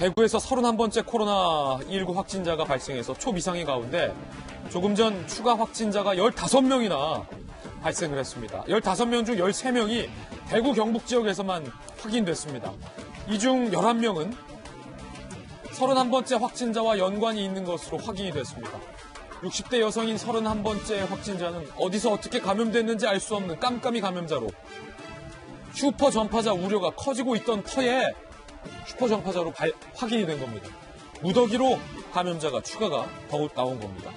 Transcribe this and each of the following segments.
대구에서 31번째 코로나19 확진자가 발생해서 초비상의 가운데 조금 전 추가 확진자가 15명이나 발생을 했습니다. 15명 중 13명이 대구 경북 지역에서만 확인됐습니다. 이 중 11명은 31번째 확진자와 연관이 있는 것으로 확인이 됐습니다. 60대 여성인 31번째 확진자는 어디서 어떻게 감염됐는지 알 수 없는 깜깜이 감염자로 슈퍼 전파자 우려가 커지고 있던 터에 슈퍼 전파자로 확인이 된 겁니다. 무더기로 감염자가 추가가 더욱 나온 겁니다.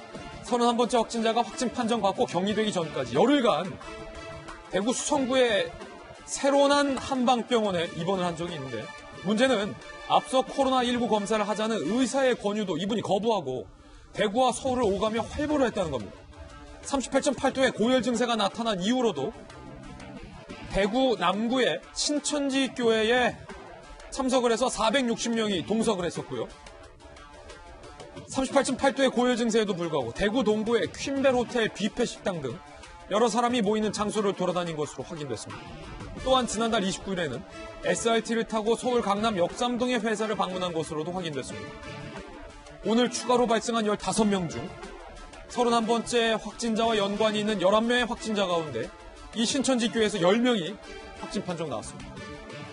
31번째 확진자가 확진 판정받고 격리되기 전까지 열흘간 대구 수성구의 새로운 한방병원에 입원을 한 적이 있는데 문제는 앞서 코로나19 검사를 하자는 의사의 권유도 이분이 거부하고 대구와 서울을 오가며 활보를 했다는 겁니다. 38.8도의 고열 증세가 나타난 이후로도 대구 남구의 신천지 교회에 참석을 해서 460명이 동석을 했었고요. 38.8도의 고열 증세에도 불구하고 대구 동구의 퀸벨 호텔 뷔페 식당 등 여러 사람이 모이는 장소를 돌아다닌 것으로 확인됐습니다. 또한 지난달 29일에는 SRT를 타고 서울 강남 역삼동의 회사를 방문한 것으로도 확인됐습니다. 오늘 추가로 발생한 15명 중 31번째 확진자와 연관이 있는 11명의 확진자 가운데 이 신천지 교회에서 10명이 확진 판정 나왔습니다.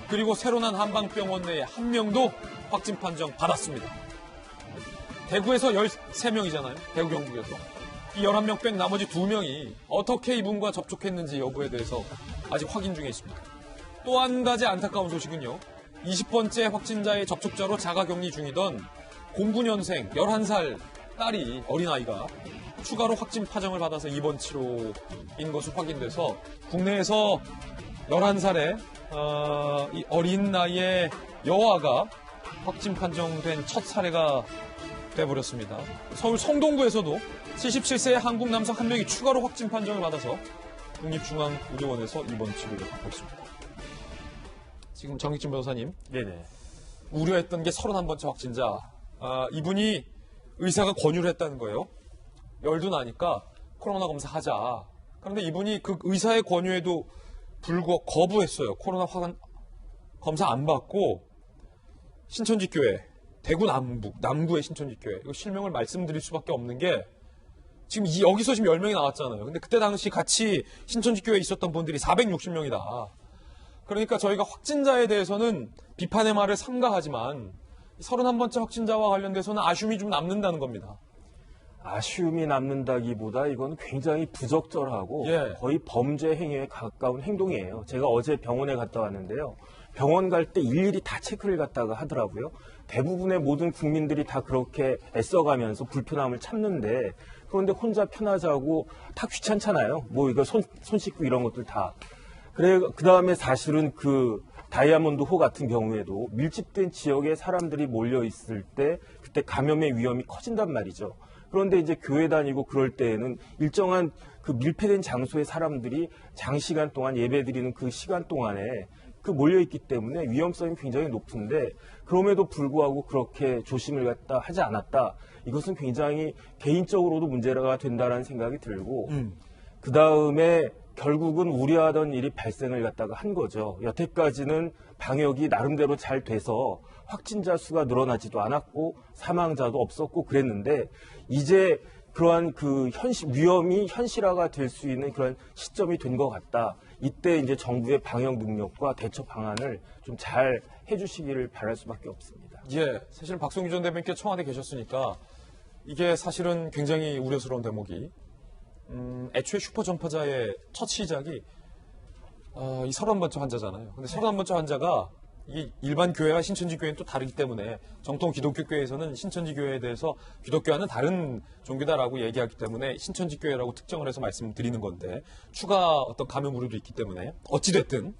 그리고 새로운 한방병원 내에 1명도 확진 판정 받았습니다. 대구에서 13명이잖아요. 대구 경북에서. 이 11명 뺀 나머지 2명이 어떻게 이분과 접촉했는지 여부에 대해서 아직 확인 중에 있습니다. 또 한 가지 안타까운 소식은요. 20번째 확진자의 접촉자로 자가격리 중이던 09년생 11살 딸이 어린아이가 추가로 확진 판정을 받아서 입원 치료인 것으로 확인돼서 국내에서 11살의 이 어린 나이의 여아가 확진 판정된 첫 사례가 돼버렸습니다. 서울 성동구에서도 77세의 한국 남성 1명이 추가로 확진 판정을 받아서 국립중앙의료원에서 입원 치료를 받고 있습니다. 지금 정익진 변호사님, 네네. 우려했던 게 31번째 확진자. 이분이 의사가 권유를 했다는 거예요. 열도 나니까 코로나 검사하자. 그런데 이분이 그 의사의 권유에도 불구하고 거부했어요. 코로나 검사 안 받고 신천지교회, 대구 남구의 신천지교회. 이거 실명을 말씀드릴 수밖에 없는 게 지금 여기서 지금 10명이 나왔잖아요. 근데 그때 당시 같이 신천지교회에 있었던 분들이 460명이다. 그러니까 저희가 확진자에 대해서는 비판의 말을 삼가하지만 31번째 확진자와 관련돼서는 아쉬움이 좀 남는다는 겁니다. 아쉬움이 남는다기보다 이건 굉장히 부적절하고 거의 범죄 행위에 가까운 행동이에요. 제가 어제 병원에 갔다 왔는데요. 병원 갈 때 일일이 다 체크를 갖다가 하더라고요. 대부분의 모든 국민들이 다 그렇게 애써가면서 불편함을 참는데 그런데 혼자 편하자고 다 귀찮잖아요. 뭐 이거 손 씻고 이런 것들 다. 그 다음에 사실은 그 다이아몬드호 같은 경우에도 밀집된 지역에 사람들이 몰려 있을 때 그때 감염의 위험이 커진단 말이죠. 그런데 이제 교회 다니고 그럴 때에는 일정한 그 밀폐된 장소에 사람들이 장시간 동안 예배드리는 그 시간 동안에 그 몰려있기 때문에 위험성이 굉장히 높은데 그럼에도 불구하고 그렇게 조심을 갖다 하지 않았다. 이것은 굉장히 개인적으로도 문제가 된다는 생각이 들고 그 다음에 결국은 우려하던 일이 발생을 갖다가 한 거죠. 여태까지는 방역이 나름대로 잘 돼서 확진자 수가 늘어나지도 않았고 사망자도 없었고 그랬는데 이제 그러한 그 위험이 현실화가 될 수 있는 그런 시점이 된 것 같다. 이때 이제 정부의 방역 능력과 대처 방안을 좀 잘 해주시기를 바랄 수밖에 없습니다. 사실은 박성규 전 대변인께 청와대 계셨으니까 이게 사실은 굉장히 우려스러운 대목이 애초에 슈퍼 전파자의 첫 시작이 이 31번째 환자잖아요. 근데 31번째 환자가 이게 일반 교회와 신천지 교회는 또 다르기 때문에 정통 기독교 교회에서는 신천지 교회에 대해서 기독교와는 다른 종교다라고 얘기하기 때문에 신천지 교회라고 특정을 해서 말씀드리는 건데 추가 어떤 감염 우려도 있기 때문에 어찌됐든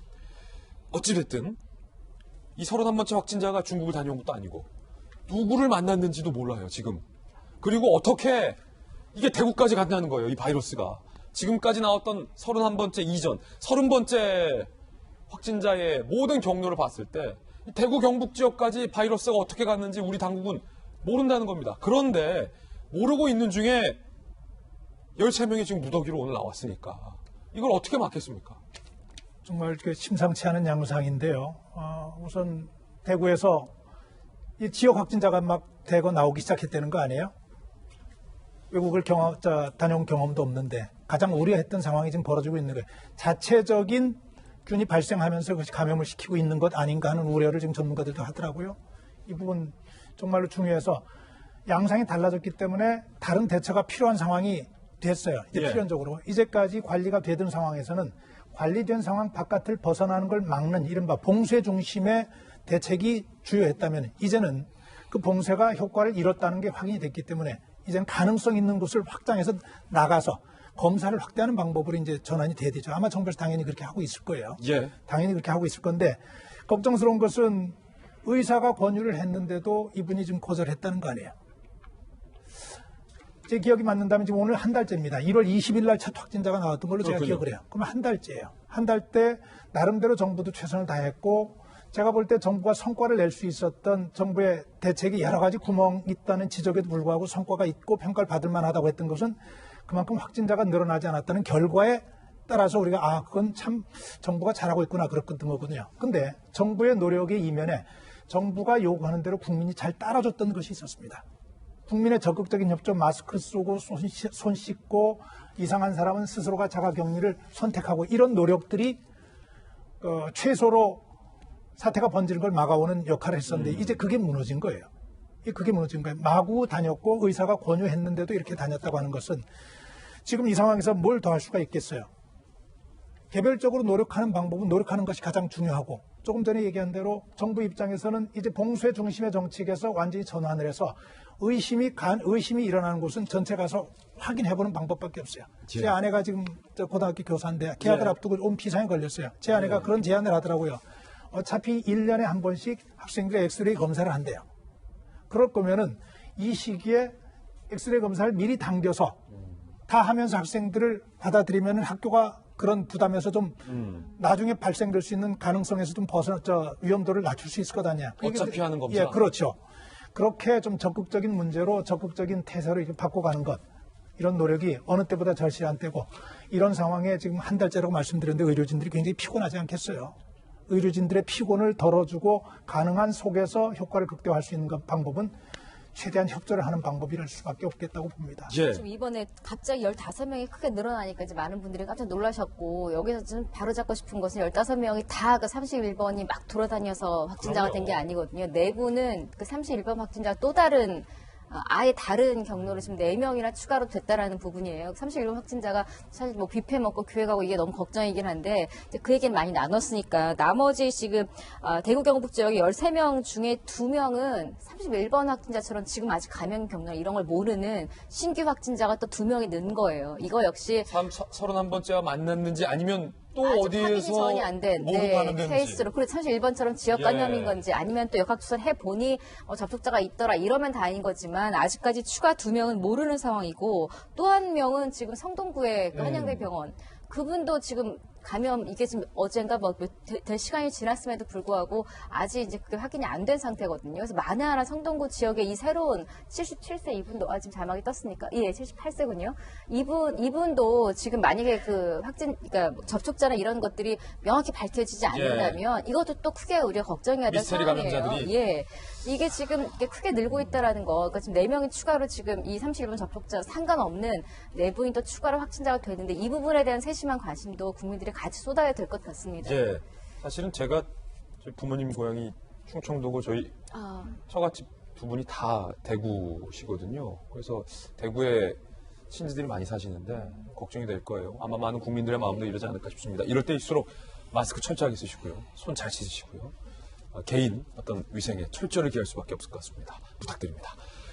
이 31번째 확진자가 중국을 다녀온 것도 아니고 누구를 만났는지도 몰라요 지금. 그리고 어떻게 이게 대구까지 간다는 거예요 이 바이러스가. 지금까지 나왔던 31번째 이전 30번째 확진자의 모든 경로를 봤을 때 대구 경북 지역까지 바이러스가 어떻게 갔는지 우리 당국은 모른다는 겁니다. 그런데 모르고 있는 중에 13명이 지금 무더기로 오늘 나왔으니까 이걸 어떻게 막겠습니까? 정말 심상치 않은 양상인데요. 우선 대구에서 이 지역 확진자가 막 대거 나오기 시작했다는 거 아니에요? 외국을 다녀온 경험도 없는데 가장 우려했던 상황이 지금 벌어지고 있는 거예요. 자체적인 균이 발생하면서 그것이 감염을 시키고 있는 것 아닌가 하는 우려를 지금 전문가들도 하더라고요. 이 부분 정말로 중요해서 양상이 달라졌기 때문에 다른 대처가 필요한 상황이 됐어요. 이제 필연적으로. 이제까지 관리가 되던 상황에서는 관리된 상황 바깥을 벗어나는 걸 막는 이른바 봉쇄 중심의 대책이 주요했다면 이제는 그 봉쇄가 효과를 잃었다는 게 확인이 됐기 때문에 이제는 가능성 있는 곳을 확장해서 나가서 검사를 확대하는 방법으로 이제 전환이 돼야 되죠. 아마 정부에서 당연히 그렇게 하고 있을 거예요. 당연히 그렇게 하고 있을 건데 걱정스러운 것은 의사가 권유를 했는데도 이분이 지금 거절했다는 거 아니에요. 제 기억이 맞는다면 지금 오늘 한 달째입니다. 1월 20일 날 첫 확진자가 나왔던 걸로 제가 기억을 해요. 그러면 한 달째예요. 한 달 때 나름대로 정부도 최선을 다했고 제가 볼 때 정부가 성과를 낼 수 있었던 정부의 대책이 여러 가지 구멍이 있다는 지적에도 불구하고 성과가 있고 평가를 받을 만하다고 했던 것은 그만큼 확진자가 늘어나지 않았다는 결과에 따라서 우리가 그건 참 정부가 잘하고 있구나 그랬던 거거든요. 근데 정부의 노력의 이면에 정부가 요구하는 대로 국민이 잘 따라줬던 것이 있었습니다. 국민의 적극적인 협조, 마스크 쓰고 손 씻고 이상한 사람은 스스로가 자가격리를 선택하고 이런 노력들이 최소로 사태가 번지는 걸 막아오는 역할을 했었는데 이제 그게 무너진 거예요. 그게 무너진 거예요. 마구 다녔고 의사가 권유했는데도 이렇게 다녔다고 하는 것은 지금 이 상황에서 뭘 더 할 수가 있겠어요. 개별적으로 노력하는 방법은 노력하는 것이 가장 중요하고 조금 전에 얘기한 대로 정부 입장에서는 이제 봉쇄 중심의 정책에서 완전히 전환을 해서 의심이 일어나는 곳은 전체 가서 확인해보는 방법밖에 없어요. 제 아내가 지금 고등학교 교사인데 계약을 앞두고 온 비상에 걸렸어요. 제 아내가 그런 제안을 하더라고요. 어차피 1년에 한 번씩 학생들의 엑스레이 검사를 한대요. 그럴 거면은 이 시기에 엑스레이 검사를 미리 당겨서 다 하면서 학생들을 받아들이면 학교가 그런 부담에서 좀 나중에 발생될 수 있는 가능성에서 좀 위험도를 낮출 수 있을 것 아니야. 어차피 하는 검사. 예, 그렇죠. 그렇게 좀 적극적인 문제로 적극적인 태세로 이렇게 바꿔가는 것. 이런 노력이 어느 때보다 절실한 때고 이런 상황에 지금 한 달째라고 말씀드렸는데 의료진들이 굉장히 피곤하지 않겠어요. 의료진들의 피곤을 덜어주고 가능한 속에서 효과를 극대화할 수 있는 방법은 최대한 협조를 하는 방법이랄 수밖에 없겠다고 봅니다. 지금 이번에 갑자기 15명이 크게 늘어나니까 이제 많은 분들이 깜짝 놀라셨고 여기서 좀 바로잡고 싶은 것은 15명이 다 그 31번이 막 돌아다녀서 확진자가 된 게 아니거든요. 내부는 그 31번 확진자가 또 다른 아예 다른 경로로 지금 4명이나 추가로 됐다라는 부분이에요. 31번 확진자가 사실 뭐 뷔페 먹고 교회 가고 이게 너무 걱정이긴 한데 이제 그 얘기는 많이 나눴으니까 나머지 지금 대구 경북 지역에 13명 중에 2명은 31번 확진자처럼 지금 아직 감염 경로 이런 걸 모르는 신규 확진자가 또 2명이 는 거예요. 이거 역시 31번째와 만났는지 아니면 또 아직 확인이 어디에서 전이 안 된 케이스로 그리고 31번처럼 지역 감염인 건지 아니면 또 역학조사를 해보니 접촉자가 있더라 이러면 다행인 거지만 아직까지 추가 2명은 모르는 상황이고 또 한 명은 지금 성동구의 그 한양대병원 그분도 지금 감염 이게 지금 어젠가 될 시간이 지났음에도 불구하고 아직 이제 그게 확인이 안 된 상태거든요. 그래서 만에 하나 성동구 지역에 이 새로운 77세 이분도 지금 자막이 떴으니까 78세군요. 이분도 지금 만약에 그 그러니까 접촉자나 이런 것들이 명확히 밝혀지지 않는다면 이것도 또 크게 우리가 걱정해야 될 미스터리 상황이에요. 감염자들이. 이게 지금 이게 크게 늘고 있다라는 거. 그러니까 지금 4명이 추가로 지금 이 31번 접촉자 상관없는 내부인 또 추가로 확진자가 되는데 이 부분에 대한 세심한 관심도 국민들이 같이 쏟아야 될 것 같습니다. 사실은 제가 저희 부모님 고향이 충청도고 저희 처갓집 두 분이 다 대구시거든요. 그래서 대구에 친지들이 많이 사시는데 걱정이 될 거예요. 아마 많은 국민들의 마음도 이러지 않을까 싶습니다. 이럴 때일수록 마스크 철저하게 쓰시고요. 손 잘 씻으시고요. 개인 어떤 위생에 철저를 기할 수밖에 없을 것 같습니다. 부탁드립니다.